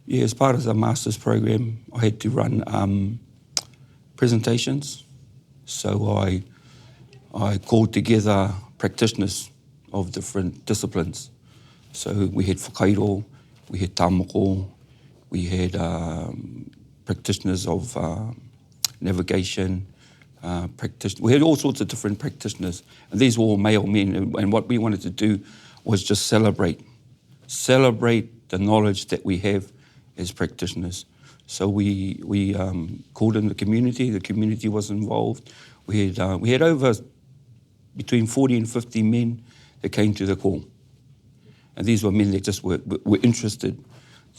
Yeah, as part of the master's program, I had to run presentations. So I called together practitioners of different disciplines. So we had whakairo, we had tāmoko, we had practitioners of navigation, we had all sorts of different practitioners, and these were all male men, and what we wanted to do was just celebrate the knowledge that we have as practitioners. So we called in the community was involved. We had over between 40 and 50 men that came to the call. And these were men that just were interested.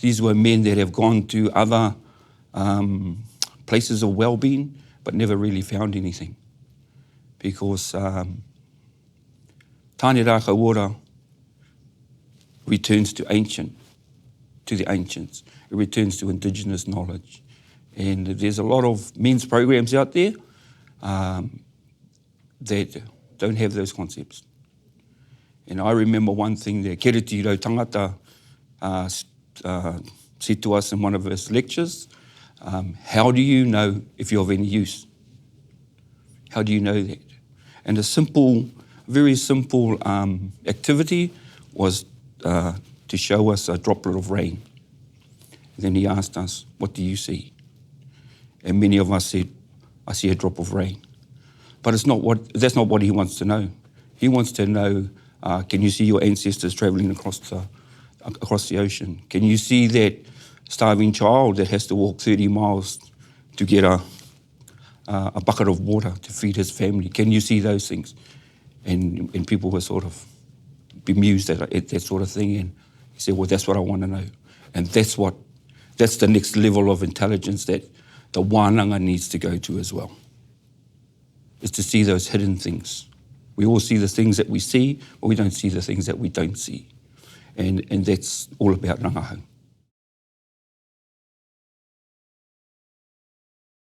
These were men that have gone to other places of well-being, but never really found anything. Because Tāne Rākau Ora returns to the ancients. It returns to Indigenous knowledge. And there's a lot of men's programs out there that don't have those concepts. And I remember one thing that Keretiro Tangata said to us in one of his lectures, how do you know if you're of any use? How do you know that? And very simple activity was to show us a droplet of rain. And then he asked us, what do you see? And many of us said, I see a drop of rain. But that's not what he wants to know. He wants to know, can you see your ancestors travelling across the ocean? Can you see that starving child that has to walk 30 miles to get a bucket of water to feed his family? Can you see those things? And people were sort of bemused at that sort of thing. And he said, well, that's what I want to know. And that's the next level of intelligence that the Wānanga needs to go to as well, is to see those hidden things. We all see the things that we see, but we don't see the things that we don't see. And that's all about Rangahau.